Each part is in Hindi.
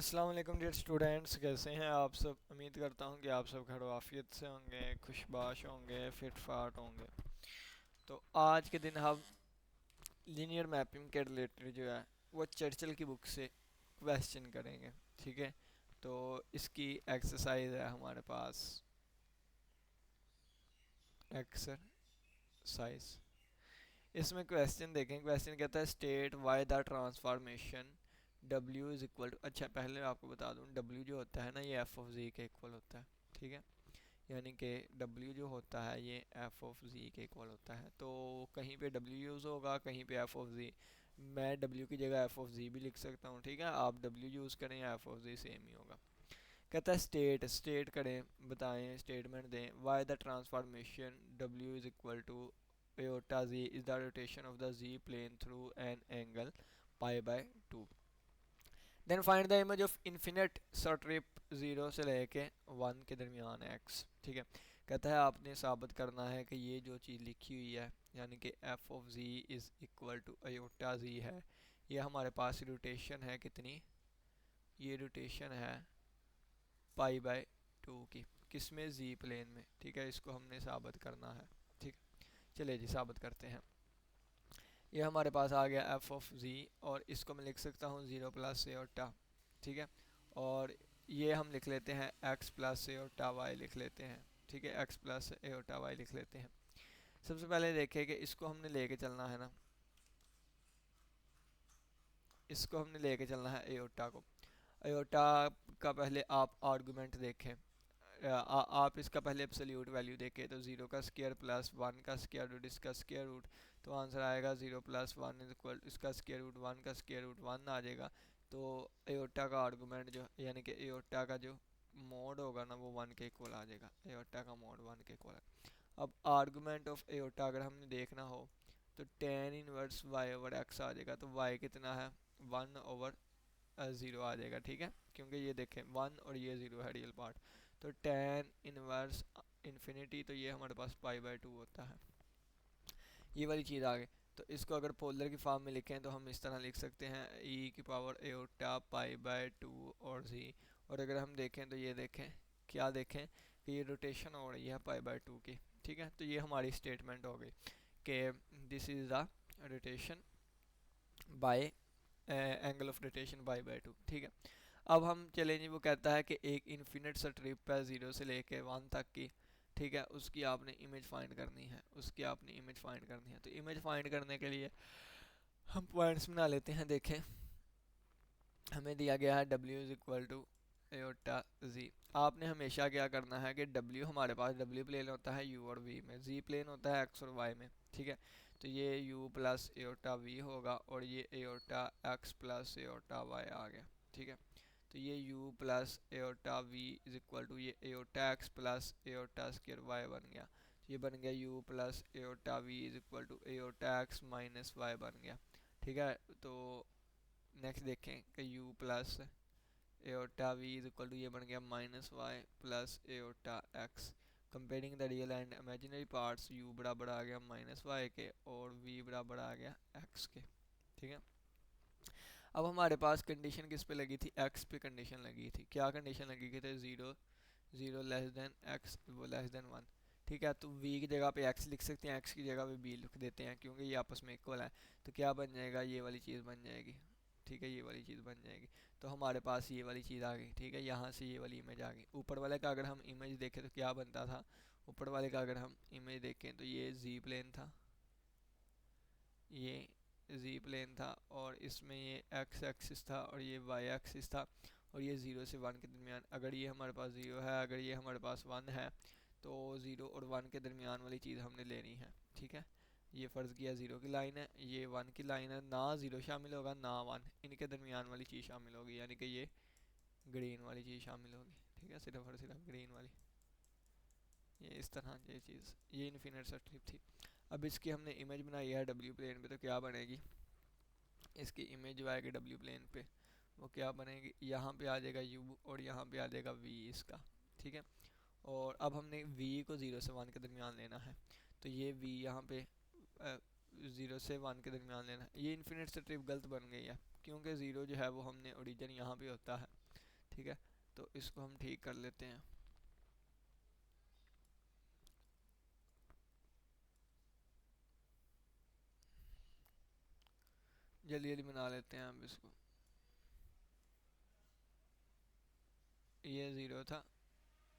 अस्सलाम वालेकुम डियर स्टूडेंट्स, कैसे हैं आप सब। उम्मीद करता हूं कि आप सब खैर आफियत से होंगे, खुशबाश होंगे, फिट फाट होंगे। तो आज के दिन हम लीनियर मैपिंग के रिलेटेड जो है वो चर्चिल की बुक से क्वेश्चन करेंगे। ठीक है, तो इसकी एक्सरसाइज है हमारे पास। एक्सरसाइज, इसमें क्वेश्चन देखें। क्वेश्चन कहता है state why the transformation W is equal to. अच्छा, पहले आपको बता दूं W जो होता है ना, ये एफ ऑफ जी के इक्वल होता है। ठीक है, यानी कि W जो होता है ये एफ ऑफ जी के इक्वल होता है। तो कहीं पे W यूज़ होगा, कहीं पे एफ ऑफ जी। मैं W की जगह एफ ऑफ जी भी लिख सकता हूँ। ठीक है, आप W यूज़ करें या एफ ऑफ जी, सेम ही होगा। कहता है स्टेट, स्टेट करें, बताएं, स्टेटमेंट दें। Why the transformation W is equal to iota z is the rotation of the z plane through an angle pi by 2. Then find the image of infinite strip 0 से लेके 1 के दरमियान x। ठीक है, कहता है आपने साबित करना है कि ये जो चीज़ लिखी हुई है, यानी कि F of G is equal to iota G है, ये हमारे पास रोटेशन है कितनी, ये रोटेशन है पाई बाय 2 की। किस में, जी प्लेन में। ठीक है, इसको हमने साबित करना है। ठीक, चलिए जी साबित करते हैं। ये हमारे पास आ गया एफ ऑफ जी, और इसको मैं लिख सकता हूँ 0 + एओटा। ठीक है, और ये हम लिख लेते हैं एक्स प्लस एओटा वाई लिख लेते हैं। ठीक है, एक्स प्लस एओटा वाई लिख लेते हैं। सबसे पहले देखें कि इसको हमने लेके चलना है ना, इसको हमने लेके चलना है एओटा को। एओटा का पहले आप आर्गूमेंट देखें। आप इसका पहले एब्सोल्यूट वैल्यू देखें तो 0 का स्क्वायर प्लस 1 का स्क्वायर रूट, इसका स्क्वायर रूट, तो आंसर आएगा 0 + 1 इज इक्वल, इसका स्क्वायर रूट 1 का स्क्वायर रूट 1 आ जाएगा। तो एओटा का आर्गूमेंट जो, यानी कि एओटा का जो मोड होगा ना, वो 1 के इक्वल आ जाएगा। एओटा का मोड 1 के इक्वल है। अब आर्गूमेंट ऑफ एओटा अगर हमने देखना हो तो tan inverse Y over X आ जाएगा। तो वाई कितना है, 1 ओवर 0 आ जाएगा। ठीक है, क्योंकि ये देखें 1 और ये 0 है रियल पार्ट। तो टेन इनवर्स इन्फिनिटी, तो ये हमारे पास पाई बाय 2 होता है। ये वाली चीज़ आ गई। तो इसको अगर पोलर की फॉर्म में लिखें तो हम इस तरह लिख सकते हैं ई की पावर एओटा पाई बाय 2 और जी। और अगर हम देखें तो ये देखें, क्या देखें कि ये रोटेशन हो रही है पाई बाय 2 की। ठीक है, तो ये हमारी स्टेटमेंट हो गई कि this is the rotation by angle of rotation by by 2। ठीक है, अब हम चलें जी। वो कहता है कि एक इन्फिनिट सा ट्रिप है 0 से लेके 1 तक की। ठीक है, उसकी आपने इमेज फाइंड करनी है, उसकी आपने इमेज फाइंड करनी है। तो इमेज फाइंड करने के लिए हम पॉइंट्स बना लेते हैं। देखें, हमें दिया गया है W is equal to iota G. आपने हमेशा क्या करना है कि W, हमारे पास W प्लेन होता है U और V में, Z प्लेन होता है X और Y में। ठीक है, तो ये U प्लस एओटा V होगा, और ये iota X plus iota Y आ गया। ठीक है, तो ये U plus iota V is equal to ये iota X plus iota square Y बन गया। तो ये बन गया U plus iota V is equal to iota X minus Y बन गया। ठीक है, तो नेक्स्ट देखें कि U plus iota we is equal to, ये बन गया minus y plus iota x. Comparing the real and imaginary parts, U बराबर आ गया माइनस वाई के और V बराबर आ गया एक्स के। ठीक है, अब हमारे पास कंडीशन किस पे लगी थी, एक्स पे कंडीशन लगी थी। क्या कंडीशन लगी थी, 0 0 लेस देन एक्स, वो लेस देन 1। ठीक है, तो V की जगह पे x लिख सकते हैं, x की जगह पे B लिख देते हैं, क्योंकि ये आपस में इक्वल है। तो क्या बन जाएगा, ये वाली चीज़ बन जाएगी। ठीक है, ये वाली चीज़ बन जाएगी। तो हमारे पास ये वाली चीज़ आ गई। ठीक है, यहाँ से ये वाली इमेज आ गई। ऊपर वाले का अगर हम इमेज देखें तो क्या बनता था, ऊपर वाले का अगर हम इमेज देखें तो ये जी प्लेन था, ये जी प्लेन था, और इसमें ये एक्स एक्सिस था और ये वाई एक्सिस था, और ये 0 से 1 के दरमियान। अगर ये हमारे पास 0 है, अगर ये हमारे पास 1 है, तो 0 और 1 के दरमियान वाली चीज़ हमने लेनी है। ठीक है, ये फ़र्ज़ किया 0 की लाइन है, ये 1 की लाइन है, ना 0 शामिल होगा ना 1, इनके दरमियान वाली चीज़ शामिल होगी, यानी कि ये ग्रीन वाली चीज़ शामिल होगी। ठीक है, सिर्फ और सिर्फ ग्रीन वाली, ये इस तरह ये चीज़, ये इन्फिनिट स्ट्रिप थी। अब इसकी हमने इमेज बनाई है W प्लेन पे, तो क्या बनेगी, इसकी इमेज जो आएगी W प्लेन पे वो क्या बनेगी, यहाँ पे आ जाएगा U और यहाँ पे आ जाएगा V इसका। ठीक है, और अब हमने V को 0 से 1 के दरमियान लेना है। तो ये V यहाँ पे 0 से 1 के दरमियान लेना है। ये इन्फिनिट स्ट्रिप गलत बन गई है, क्योंकि 0 जो है वो हमने ओरिजिन यहाँ पे होता है, ठीक है, तो इसको हम ठीक कर लेते हैं। जल्दी जल्दी बना लेते हैं हम इसको। ये ज़ीरो था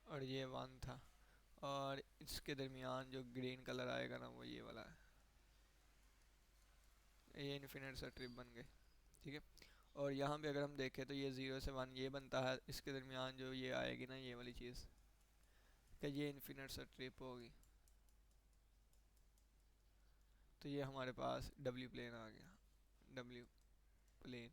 और ये वन था, और इसके दरमियान जो ग्रीन कलर आएगा ना वो ये वाला है। ये इन्फिनिट सा ट्रिप बन गए। ठीक है, और यहाँ पे अगर हम देखें तो ये ज़ीरो से वन ये बनता है, इसके दरमियान जो ये आएगी ना ये वाली चीज़, कि ये इन्फिनिट सा ट्रिप होगी। तो ये हमारे पास डब्ल्यू प्लेन आ गया, डब्ल्यू प्लेन।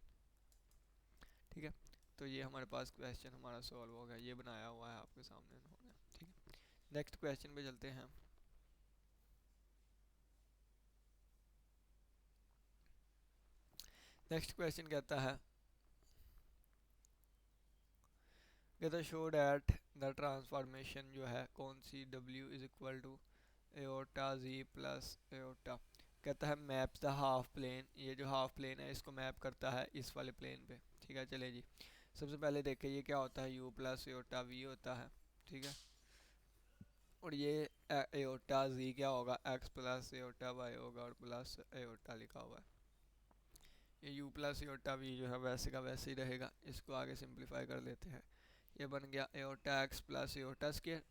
ठीक है, तो ये हमारे पास क्वेश्चन हमारा सॉल्व हो गया, ये बनाया हुआ है आपके सामने इन्होंने। ठीक है, नेक्स्ट क्वेश्चन पे चलते हैं। नेक्स्ट क्वेश्चन कहता है, कहता शो डैट द ट्रांसफॉर्मेशन जो है कौन सी, W is equal to iota G plus iota. कहता है मैप द हाफ प्लेन, ये जो हाफ प्लेन है इसको मैप करता है इस वाले प्लेन पे। ठीक है, चले जी, सबसे पहले देखें ये क्या होता है, यू प्लस एओटा वी होता है। ठीक है, और ये एओटा जी क्या होगा, एक्स प्लस एओटा वाई होगा, और प्लस एओटा लिखा हुआ है। ये यू प्लस एओटा वी जो है वैसे का वैसे ही रहेगा, इसको आगे सिंप्लीफाई कर लेते हैं। ये बन गया aorta x plus iota square,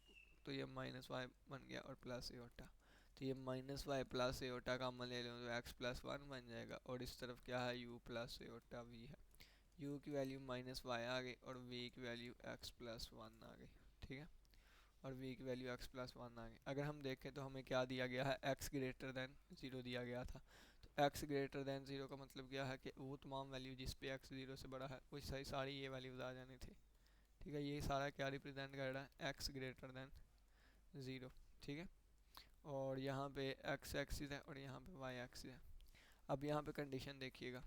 तो ये माइनस वाई बन गया, और प्लस एओटा। तो ये माइनस वाई प्लस एओटा का हम ले लें तो एक्स प्लस वन बन जाएगा, और इस तरफ क्या है, यू प्लस एओटा वी है। यू की वैल्यू माइनस वाई आ गई, और वी की वैल्यू एक्स प्लस वन आ गई। ठीक है, और वी की वैल्यू एक्स प्लस वन आ गई। अगर हम देखें तो हमें क्या दिया गया है, एक्स ग्रेटर दैन ज़ीरो दिया गया था। तो एक्स ग्रेटर दैन ज़ीरो का मतलब क्या है कि वो तमाम वैल्यू जिस पे एक्स ज़ीरो से बड़ा है वो सही सारी ये वैल्यूज़ आ जानी थी। ठीक है, ये सारा क्या रिप्रेजेंट कर रहा है, एक्स ग्रेटर दैन ज़ीरो। ठीक है, और यहाँ पे एक्स एक्सिस है और यहाँ पे वाई एक्सिस है। अब यहाँ पे कंडीशन देखिएगा,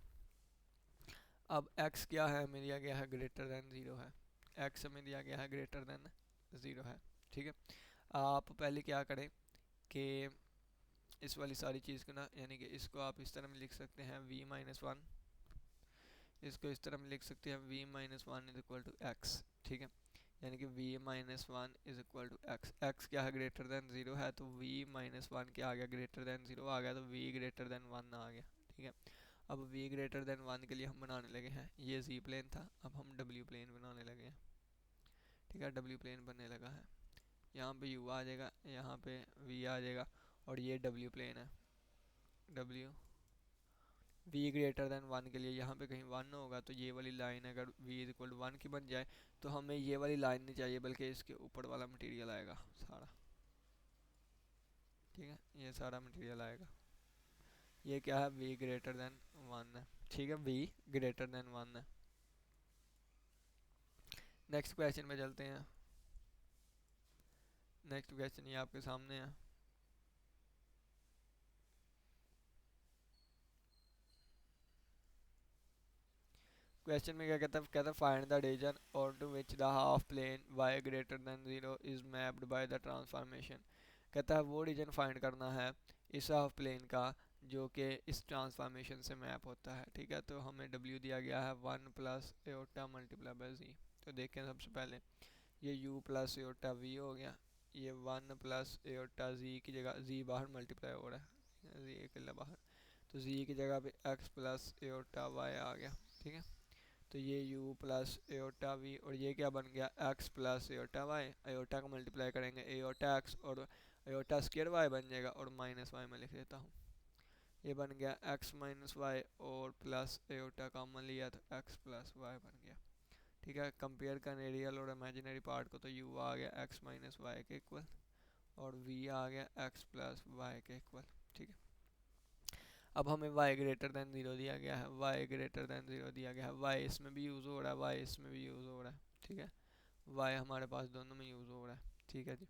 अब एक्स क्या है, हमें दिया गया है ग्रेटर दैन ज़ीरो है, एक्स हमें दिया गया है ग्रेटर दैन ज़ीरो है। ठीक है, आप पहले क्या करें कि इस वाली सारी चीज़ को ना, यानी कि इसको आप इस तरह में लिख सकते हैं v माइनस वन, इसको इस तरह में लिख सकते हैं v minus one is equal to x. ठीक है, यानी कि v minus one is equal to x. X क्या है, ग्रेटर दैन ज़ीरो है, तो v माइनस वन क्या आ गया, ग्रेटर दैन ज़ीरो आ गया, तो v ग्रेटर दैन वन आ गया। ठीक है, अब v ग्रेटर दैन वन के लिए हम बनाने लगे हैं, ये z प्लेन था, अब हम w प्लेन बनाने लगे हैं। ठीक है, w प्लेन बनने लगा है, यहाँ पे u आ जाएगा, यहाँ पे v आ जाएगा, और ये w प्लेन है, w v greater than one के लिए यहाँ पे कहीं वन होगा, तो ये वाली लाइन अगर v is equal to one की बन जाए तो हमें ये वाली लाइन नहीं चाहिए, बल्कि इसके ऊपर वाला मटेरियल आएगा सारा। ठीक है, ये सारा मटेरियल आएगा, ये क्या है, v ग्रेटर दैन वन है। ठीक है, v ग्रेटर दैन वन है। नेक्स्ट क्वेश्चन में चलते हैं। नेक्स्ट क्वेश्चन ये आपके सामने है। क्वेश्चन में क्या कहता है फाइंड द रीजन और to which the half plane y greater than zero is mapped by the transformation. कहता है वो रीजन फाइंड करना है इस हाफ प्लेन का जो कि इस ट्रांसफॉर्मेशन से मैप होता है। ठीक है, तो हमें w दिया गया है one plus iota multiply by G. तो देखें सबसे पहले ये u प्लस एओटा v हो गया, ये वन प्लस एओटा जी की जगह जी बाहर मल्टीप्लाई हो रहा है, जी अकेला बाहर, तो जी की जगह पे x प्लस एओटा y आ गया। ठीक है, तो ये u प्लस एओटा वी, और ये क्या बन गया, x plus iota y, iota का मल्टीप्लाई करेंगे एओटा x, और एओटा स्क्र वाई बन जाएगा, और माइनस वाई में लिख देता हूँ। ये बन गया x माइनस वाई, और प्लस एओटा कॉमन लिया तो x प्लस वाई बन गया। ठीक है, कंपेयर करने रियल और इमेजिनरी पार्ट को, तो u आ गया x माइनस वाई के इक्वल, और v आ गया x प्लस वाई के इक्वल। ठीक है, अब हमें y ग्रेटर दैन ज़ीरो दिया गया है, y ग्रेटर दैन ज़ीरो दिया गया है, y इसमें भी यूज़ हो रहा है, y इसमें भी यूज़ हो रहा है। ठीक है, y हमारे पास दोनों में यूज़ हो रहा है। ठीक है जी,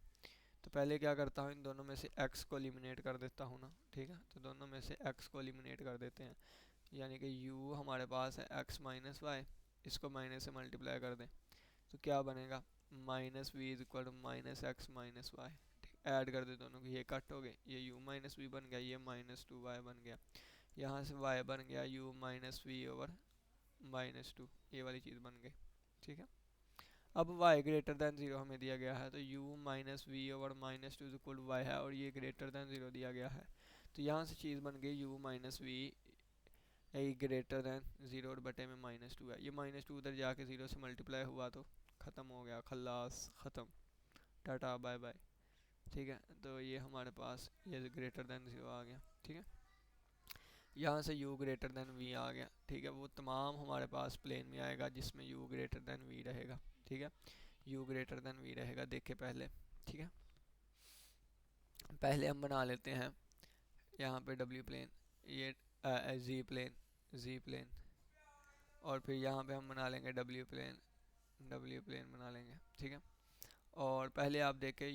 तो पहले क्या करता हूँ, इन दोनों में से x को एलिमिनेट कर देता हूँ ना। ठीक है, तो दोनों में से x को एलिमिनेट कर देते हैं, यानी कि u हमारे पास है x माइनस वाई, इसको माइनस से मल्टीप्लाई कर दें तो क्या बनेगा, minus v is equal to minus x minus y. Add कर दे दोनों की, ये कट हो गए, ये u माइनस वी बन गया, ये माइनस टू वाई बन गया, यहाँ से y बन गया u minus v over minus two, ये वाली चीज़ बन गई। ठीक है, अब y ग्रेटर दैन ज़ीरो हमें दिया गया है, तो u minus v over minus two is equal to y है, और ये ग्रेटर दैन ज़ीरो दिया गया है। तो यहाँ से चीज़ बन गई u minus V A greater than zero और बटे में माइनस टू है। ये माइनस टू उधर जाके ज़ीरो से मल्टीप्लाई हुआ तो ख़त्म हो गया, खल्लास ख़त्म, टाटा बाय बाय। ठीक है, तो ये हमारे पास ये ग्रेटर दैन ज़ीरो आ गया। ठीक है, यहाँ से u ग्रेटर दैन v आ गया। ठीक है, वो तमाम हमारे पास प्लेन में आएगा जिसमें u ग्रेटर दैन v रहेगा। ठीक है, u ग्रेटर दैन v रहेगा, देखे पहले। ठीक है, पहले हम बना लेते हैं यहाँ पे w प्लेन, ये z प्लेन, z प्लेन, और फिर यहाँ पे हम बना लेंगे w प्लेन, w प्लेन बना लेंगे। ठीक है, और पहले आप देखें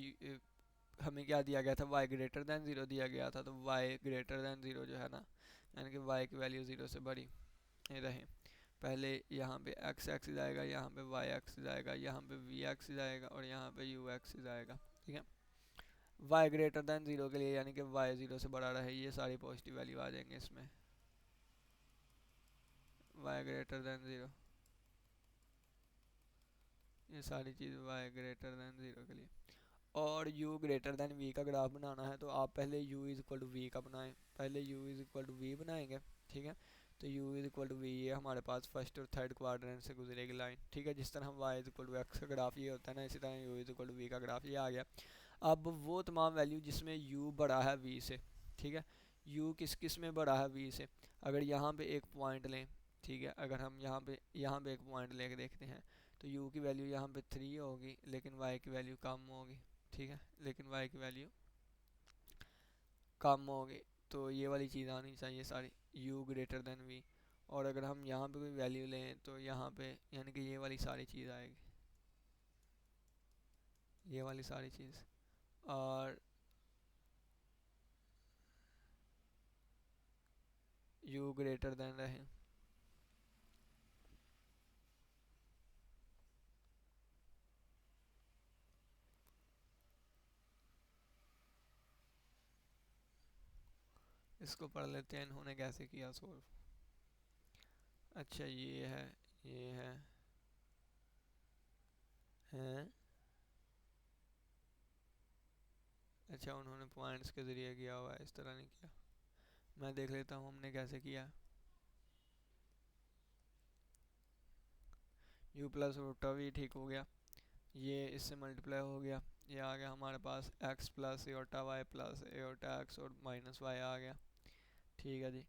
हमें क्या दिया गया था, y ग्रेटर दैन ज़ीरो दिया गया था, तो y ग्रेटर दैन ज़ीरो जो है ना, यानी कि y की वैल्यू ज़ीरो से बड़ी रहे। पहले यहाँ पे x एक्सिस आएगा, यहाँ पे y एक्सिस आएगा, यहाँ पे v एक्सिस आएगा, और यहाँ पे u एक्सिस आएगा। ठीक है, y ग्रेटर दैन ज़ीरो के लिए यानी कि y ज़ीरो से बड़ा रहे, ये सारी पॉजिटिव वैल्यू आ जाएंगे इसमें, y ग्रेटर दैन ज़ीरो, ये सारी चीज़ y ग्रेटर दैन ज़ीरो के लिए। और u ग्रेटर दैन v का ग्राफ बनाना है, तो आप पहले u is equal to v का बनाएं, पहले u is equal to v बनाएंगे। ठीक है, तो u is equal to v, ये हमारे पास फर्स्ट और थर्ड क्वाड्रेंट से गुजरेगी लाइन। ठीक है, जिस तरह हम y is equal to x का ग्राफ ये होता है ना, इसी तरह u is equal to v का ग्राफ ये आ गया। अब वो तमाम वैल्यू जिसमें u बड़ा है v से, ठीक है, u किस किस में बड़ा है v से, अगर यहाँ पे एक पॉइंट लें, ठीक है, अगर हम यहाँ पे एक पॉइंट लेके देखते हैं, तो u की वैल्यू यहाँ पे 3 होगी, लेकिन y की वैल्यू कम होगी। ठीक है, लेकिन y की वैल्यू कम होगी, तो ये वाली चीज़ आनी चाहिए सारी, u ग्रेटर देन v। और अगर हम यहाँ पे कोई वैल्यू लें तो यहाँ पे यानी कि ये वाली सारी चीज़ आएगी, ये वाली सारी चीज़, और u ग्रेटर देन रहे। इसको पढ़ लेते हैं इन्होंने कैसे किया सोल्व। अच्छा ये है, ये है, हैं, अच्छा उन्होंने पॉइंट्स के ज़रिए किया हुआ है, इस तरह नहीं किया। मैं देख लेता हूँ हमने कैसे किया। u प्लस रूट वी ठीक हो गया, ये इससे मल्टीप्लाई हो गया, ये आ गया हमारे पास x plus iota y plus iota x और माइनस वाई आ गया। ठीक है जी,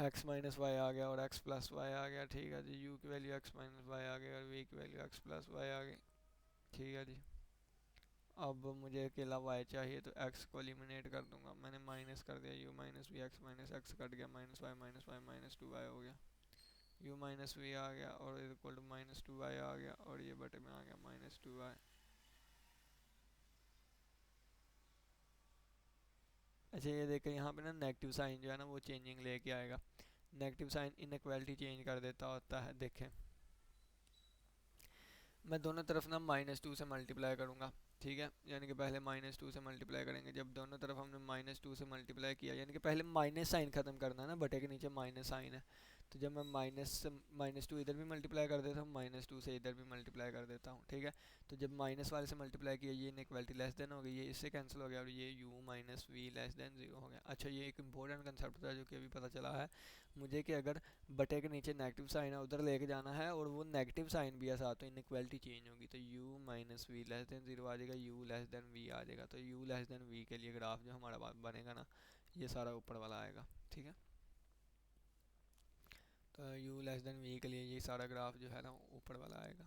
x माइनस वाई आ गया और x प्लस वाई आ गया। ठीक है जी, u की वैल्यू x माइनस वाई आ गई और v की वैल्यू x प्लस वाई आ गई। ठीक है जी, अब मुझे अकेला y चाहिए, तो x को एलिमिनेट कर दूंगा, मैंने माइनस कर दिया, u minus V X minus X cut गया, minus Y minus two Y हो गया, u माइनस वी आ गया और equal to minus two Y आ गया, और ये बटे में आ गया माइनस टू वाई। अच्छा ये देखें यहाँ पे ना नेगेटिव साइन जो है ना वो चेंजिंग लेके आएगा, नेगेटिव साइन इनइक्वालिटी चेंज कर देता होता है। देखें मैं दोनों तरफ ना माइनस टू से मल्टीप्लाई करूँगा। ठीक है, यानी कि पहले माइनस टू से मल्टीप्लाई करेंगे, जब दोनों तरफ हमने माइनस टू से मल्टीप्लाई किया, यानी कि पहले माइनस साइन ख़त्म करना है ना, बटे के नीचे माइनस साइन है, तो जब मैं माइनस टू इधर भी मल्टीप्लाई कर देता हूँ, माइनस टू से इधर भी मल्टीप्लाई कर देता हूँ। ठीक है, तो जब माइनस वाले से मल्टीप्लाई किया, ये इनइक्वालिटी लेस देन हो गई, ये इससे कैंसिल हो गया, और ये u minus we less than zero हो गया। अच्छा ये एक इंपॉर्टेंट कंसेप्ट था जो कि अभी पता चला है मुझे, कि अगर बटे के नीचे नेगेटिव साइन है उधर लेके जाना है, और वो नेगेटिव साइन भी है साथ, तो इनइक्वालिटी चेंज होगी, तो u minus we less than zero आ जाएगा, u लेस देन v आ जाएगा। तो u लेस देन v के लिए ग्राफ जो हमारा बनेगा ना, ये सारा ऊपर वाला आएगा। ठीक है, तो u लेस देन v के लिए ये सारा ग्राफ जो है ना ऊपर वाला आएगा।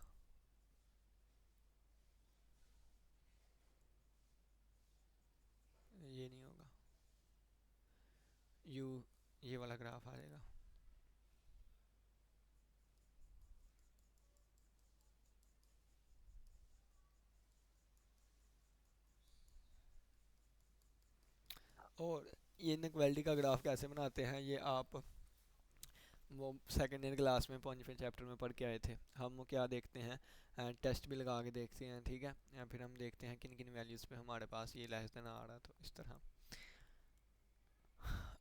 ये नहीं होगा, u ये वाला ग्राफ आ जाएगा। और ये इनइक्वालिटी का ग्राफ कैसे बनाते हैं, ये आप वो सेकेंड ईयर क्लास में 5वें चैप्टर में पढ़ के आए थे। हम क्या देखते हैं, टेस्ट भी लगा के देखते हैं। ठीक है, या फिर हम देखते हैं किन किन वैल्यूज़ पे हमारे पास ये लेस देन आ रहा है, तो इस तरह।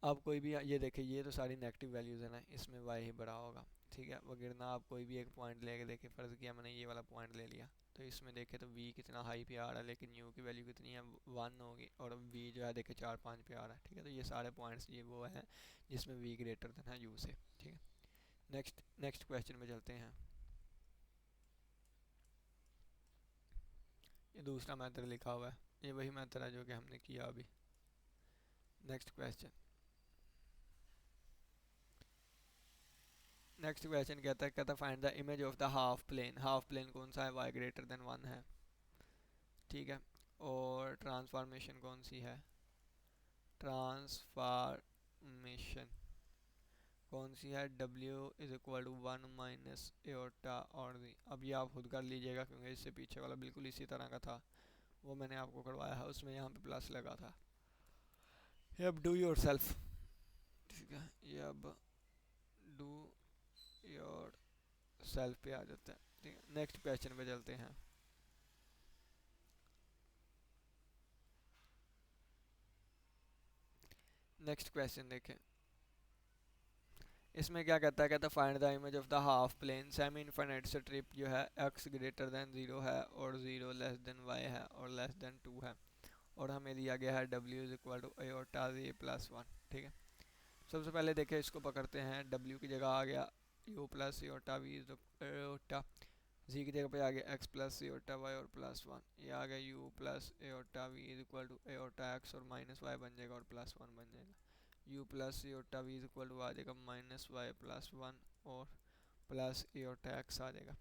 अब कोई भी ये देखे, ये तो सारी नेगेटिव वैल्यूज़ है ना, इसमें y ही बड़ा होगा, ठीक है, वो गिरना आप कोई भी एक पॉइंट लेके देखें, फ़र्ज़ किया मैंने ये वाला पॉइंट ले लिया, तो इसमें देखें तो वी कितना हाई पे आ रहा है, लेकिन यू की वैल्यू कितनी है, 1 होगी, और वी जो है देखें 4 5 पे आ रहा है। ठीक है, तो ये सारे पॉइंट्स ये वो है जिसमें वी ग्रेटर देन है यू से। ठीक है, नेक्स्ट नेक्स्ट क्वेश्चन में चलते हैं। ये दूसरा मेथड लिखा हुआ है, ये वही मेथड है जो कि हमने किया अभी। नेक्स्ट क्वेश्चन, नेक्स्ट क्वेश्चन कहता है find the image of the half plane. Half plane कौन सा है, वाई ग्रेटर देन 1 है। ठीक है, और ट्रांसफॉर्मेशन कौन सी है, ट्रांसफॉर्मेशन कौन सी है, W is equal to 1 minus iota और दी। अब ये आप खुद कर लीजिएगा क्योंकि इससे पीछे वाला बिल्कुल इसी तरह का था, वो मैंने आपको करवाया है, उसमें यहाँ पे प्लस लगा था। ये अब डू योर सेल्फ। ठीक है, ये अब डू योर सेल्फ पे आ जाता है। ठीक है, नेक्स्ट क्वेश्चन पे चलते हैं। नेक्स्ट क्वेश्चन देखें, इसमें क्या कहता है find the image of the half plane semi infinite strip जो है x ग्रेटर देन 0 है और 0 लेस देन y है और लेस देन 2 है, और हमें दिया गया है w is equal to iota z plus 1। ठीक है, सबसे पहले देखें इसको पकड़ते हैं, w की जगह आ गया u plus iota v is iota, z की जगह पे आ गया x प्लस एओटा y और प्लस 1, ये आ गया u plus iota v is equal to iota x और माइनस y बन जाएगा और प्लस 1 बन जाएगा। u plus iota we is equal to आ जाएगा माइनस वाई प्लस 1 और प्लस एओटा एक्स आ जाएगा।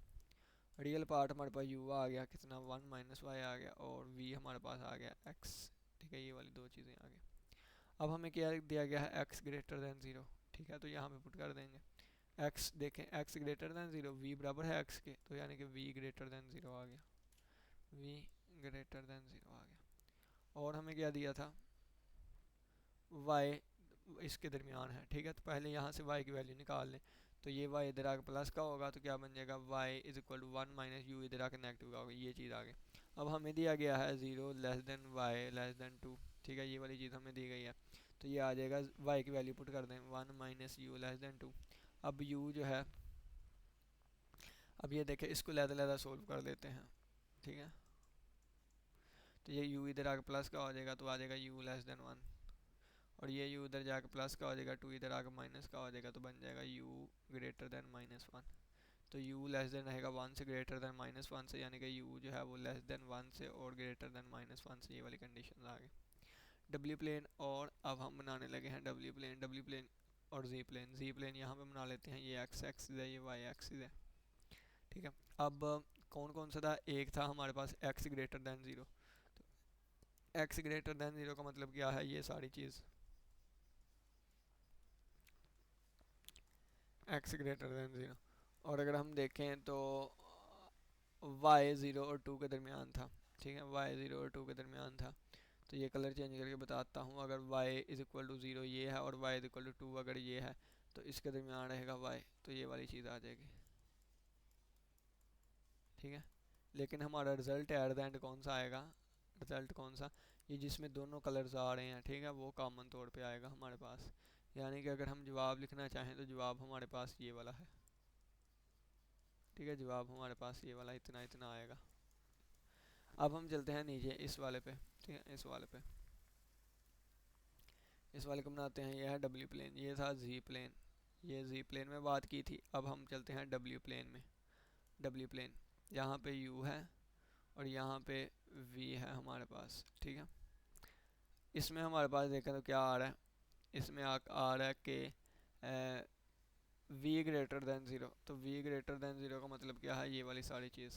रियल पार्ट हमारे पास u आ गया कितना 1 माइनस वाई आ गया और v हमारे पास आ गया x। ठीक है, ये वाली दो चीज़ें आ गई। अब हमें क्या दिया गया है x ग्रेटर देन 0। ठीक है, तो यहाँ पे पुट कर देंगे x, देखें x ग्रेटर देन 0, v बराबर है x के, तो यानी कि v ग्रेटर देन 0 आ गया, v ग्रेटर देन 0 आ गया। और हमें क्या दिया था, y इसके दरमियान है। ठीक है, तो पहले यहाँ से y की वैल्यू निकाल लें, तो ये y इधर आके प्लस का होगा तो क्या बन जाएगा y is equal to 1 minus u इधर आके नेगेटिव का होगा, ये चीज़ आ गई। अब हमें दिया गया है 0 less than y less than 2। ठीक है, ये वाली चीज़ हमें दी गई है, तो ये आ जाएगा y की वैल्यू पुट कर दें 1 माइनस यू लेस देन 2। अब u जो है, अब ये देखें इसको लहदा लहदा सोल्व कर लेते हैं। ठीक है, तो ये u इधर आके प्लस का हो जाएगा तो आ जाएगा u लेस देन 1, और ये u उधर जाकर प्लस का हो जाएगा, 2 इधर आकर माइनस का हो जाएगा, तो बन जाएगा u ग्रेटर देन माइनस 1। तो u लेस देन रहेगा 1 से ग्रेटर देन माइनस 1 से, यानी कि u जो है वो लेस देन 1 से और ग्रेटर देन माइनस 1 से, ये वाली कंडीशन आ गई। डब्ल्यू प्लेन, और अब हम बनाने लगे हैं डब्ल्यू प्लेन। डब्ल्यू प्लेन और जी प्लेन, जी प्लेन यहाँ पे बना लेते हैं, ये एक्स एक्सिस है, ये वाई एक्सिस है। ठीक है, अब कौन कौन सा था, एक था हमारे पास एक्स ग्रेटर देन 0। तो एक्स ग्रेटर देन 0 का मतलब क्या है, ये सारी चीज़ एक्स ग्रेटर देन 0। और अगर हम देखें तो वाई 0 और 2 के दरमियान था। ठीक है, वाई 0 और 2 के दरमियान था, तो ये कलर चेंज करके बताता हूँ। अगर वाई इज़ इक्वल टू 0 ये है और वाई इज़ इक्वल टू 2 अगर ये है, तो इसके दरमियान रहेगा वाई, तो ये वाली चीज़ आ जाएगी। ठीक है, लेकिन हमारा रिज़ल्ट एट द एंड कौन सा आएगा, रिज़ल्ट कौन सा, ये जिसमें दोनों कलर्स आ रहे हैं। ठीक है, वो कॉमन तौर पे आएगा हमारे पास, यानी कि अगर हम जवाब लिखना चाहें तो जवाब हमारे पास ये वाला है। ठीक है, जवाब हमारे पास ये वाला इतना इतना आएगा। अब हम चलते हैं नीचे इस वाले पे। ठीक है, इस वाले पे, इस वाले को बनाते हैं, ये है डब्ल्यू प्लेन, ये था जी प्लेन, ये जी प्लेन में बात की थी। अब हम चलते हैं डब्ल्यू प्लेन में। डब्ल्यू प्लेन, यहाँ पे यू है और यहाँ पे वी है हमारे पास। ठीक है, इसमें हमारे पास देखा तो क्या आ रहा है, इसमें आ रहा है कि वी ग्रेटर देन 0। तो वी ग्रेटर देन 0 का मतलब क्या है, ये वाली सारी चीज़,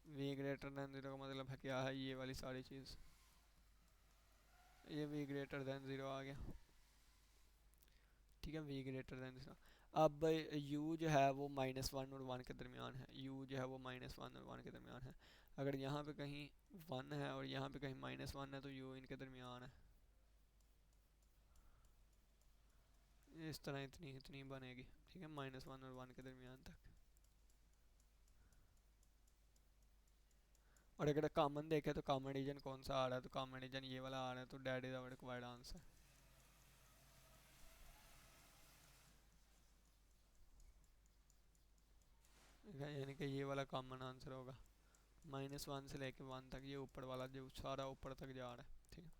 वी ग्रेटर देन 0 का मतलब है क्या है, ये वाली सारी चीज़, ये वी ग्रेटर देन 0 आ गया। ठीक है, वी ग्रेटर देन 0। अब u जो है वो -1 और 1 के दरमियान है, u जो है वो -1 और 1 के दरमियान है। अगर यहाँ पे कहीं 1 है और यहाँ पे कहीं -1 है तो u इनके दरमियान है। इस तरह इतनी इतनी बनेगी। ठीक है, -1 और 1 के दरमियान तक। और अगर कॉमन देखे तो कॉमन रीजन कौन सा आ रहा है, तो कॉमन रीजन ये वाला आ रहा है, तो that is our required answer. ठीक है, यानी कि ये वाला कॉमन आंसर होगा। -1 से लेके 1 तक, ये ऊपर वाला जो सारा ऊपर तक जा रहा है। ठीक है,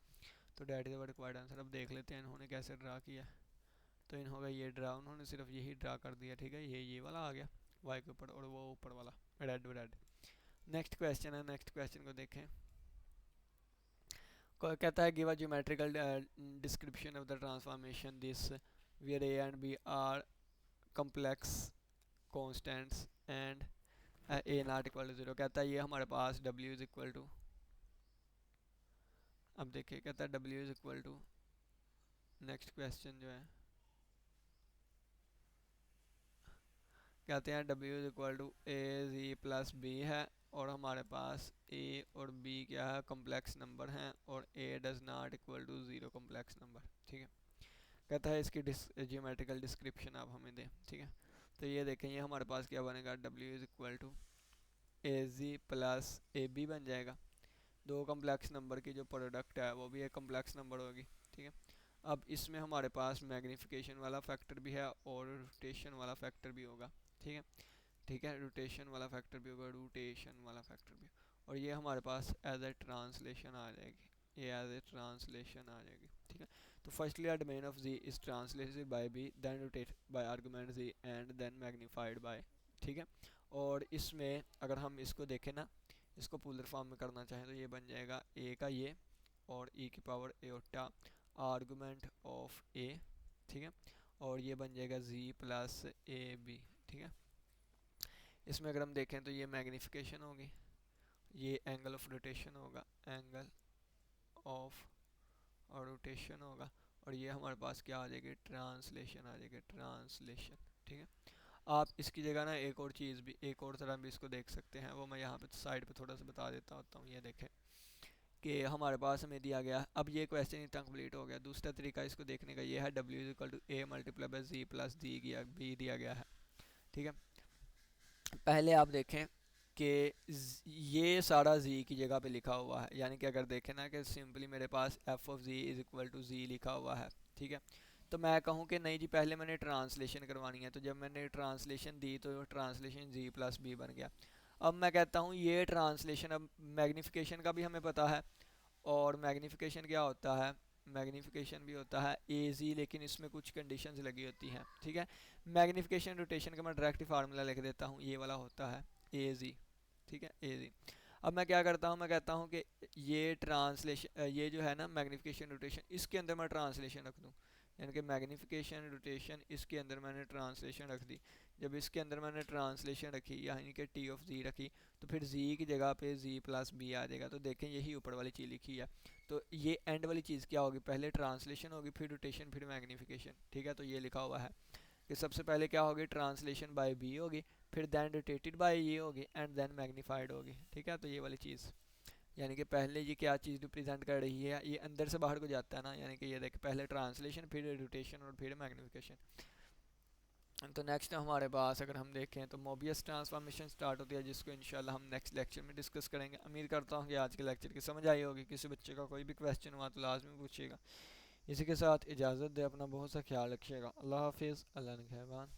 तो that is the required answer. अब देख लेते हैं इन्होंने कैसे ड्रा किया। तो इन्होंने ये ड्रा, उन्होंने सिर्फ यही ड्रा कर दिया। ठीक है, ये वाला आ गया वाई के ऊपर, और वो ऊपर वाला रेड रेड। नेक्स्ट क्वेश्चन है, नेक्स्ट क्वेश्चन को देखें। कहता है give a geometrical description of the transformation this where a and b are complex constants and a not equal to 0। कहता है ये हमारे पास w इज इक्वल टू, अब देखिए कहता है w is equal to, next question जो है कहते हैं w is equal to a z plus b है, और हमारे पास a और b क्या है, कॉम्प्लेक्स नंबर हैं, और a does not equal to 0 complex number. ठीक है, कहता है इसकी जियोमेट्रिकल डिस्क्रिप्शन आप हमें दें। ठीक है, तो ये देखें, ये हमारे पास क्या बनेगा, w is equal to a z plus a b बन जाएगा। दो कम्प्लेक्स नंबर की जो प्रोडक्ट है वो भी एक कम्प्लेक्स नंबर होगी। ठीक है, अब इसमें हमारे पास मैग्नीफिकेशन वाला फैक्टर भी है और रोटेशन वाला फैक्टर भी होगा। ठीक है, ठीक है, रोटेशन वाला फैक्टर भी होगा, रोटेशन वाला फैक्टर भी, और ये हमारे पास एज ए ट्रांसलेशन आ जाएगी, ये एज ए ट्रांसलेशन आ जाएगी। ठीक है, तो firstly domain of z is translated by b, then rotate by argument z, and then magnified by. ठीक है, और इसमें अगर हम इसको देखें ना, इसको पोलर फॉर्म में करना चाहें तो ये बन जाएगा ए का ये, और ई की पावर एटा आर्गुमेंट ऑफ ए। ठीक है, और ये बन जाएगा जी प्लस ए बी। ठीक है, इसमें अगर हम देखें तो ये मैग्नीफिकेशन होगी, ये एंगल ऑफ रोटेशन होगा, एंगल ऑफ और रोटेशन होगा, और ये हमारे पास क्या आ जाएगी, ट्रांसलेशन आ जाएगी, ट्रांसलेशन। ठीक है, आप इसकी जगह ना एक और चीज़ भी, एक और तरह भी इसको देख सकते हैं, वो मैं यहाँ पे साइड पे थोड़ा सा बता देता होता हूँ। ये देखें कि हमारे पास हमें दिया गया, अब ये क्वेश्चन इतना कंप्लीट हो गया। दूसरा तरीका इसको देखने का ये है, w is equal to a multiply by z plus d किया बी दिया गया है। ठीक है, पहले आप देखें कि ये सारा z की जगह पे लिखा हुआ है, यानी कि अगर देखें ना कि सिंपली मेरे पास f of z is equal to z लिखा हुआ है। ठीक है, तो मैं कहूँ कि नहीं जी पहले मैंने ट्रांसलेशन करवानी है, तो जब मैंने ट्रांसलेशन दी तो ट्रांसलेशन z प्लस बी बन गया। अब मैं कहता हूँ ये ट्रांसलेशन, अब मैग्नीफिकेशन का भी हमें पता है, और मैग्नीफिकेशन क्या होता है, मैग्नीफिकेशन भी होता है ए जी, लेकिन इसमें कुछ कंडीशंस लगी होती हैं। ठीक है, मैग्नीफिकेशन रोटेशन का मैं डायरेक्ट फार्मूला लिख देता हूँ, ये वाला होता है ए जी। ठीक है, ए जी। अब मैं क्या करता हूँ, मैं कहता हूँ कि ये ट्रांसलेशन, ये जो है ना मैग्नीफिकेशन रोटेशन, इसके अंदर मैं ट्रांसलेशन रख दूँ, यानी कि मैग्नीफिकेशन रोटेशन इसके अंदर मैंने ट्रांसलेशन रख दी। जब इसके अंदर मैंने ट्रांसलेशन रखी, यानी कि टी ऑफ जी रखी, तो फिर जी की जगह पे जी प्लस बी आ जाएगा। तो देखें यही ऊपर वाली चीज़ लिखी है, तो ये एंड वाली चीज़ क्या होगी, पहले ट्रांसलेशन होगी, फिर रोटेशन, फिर मैग्नीफिकेशन। ठीक है, तो ये लिखा हुआ है कि सबसे पहले क्या होगी, ट्रांसलेशन बाय बी होगी, फिर दैन रोटेटेड बाय ये होगी, एंड देन मैग्नीफाइड होगी। ठीक है, तो ये वाली चीज़, यानी कि पहले ये क्या चीज़ रिप्रेजेंट कर रही है, ये अंदर से बाहर को जाता है ना, यानी कि ये देख पहले ट्रांसलेशन, फिर रोटेशन, और फिर मैग्नीफिकेशन। तो नेक्स्ट हमारे पास अगर हम देखें तो मोबियस ट्रांसफॉर्मेशन स्टार्ट होती है, जिसको इंशाल्लाह हम नेक्स्ट लेक्चर में डिस्कस करेंगे। उम्मीद करता हूँ कि आज के लेक्चर की समझ आई होगी। किसी बच्चे का कोई भी क्वेश्चन हुआ तो लाजमी पूछिएगा। इसी के साथ इजाज़त दे, अपना बहुत सा ख्याल रखिएगा। अल्लाह हाफिज़, अल्लाह निगहबान।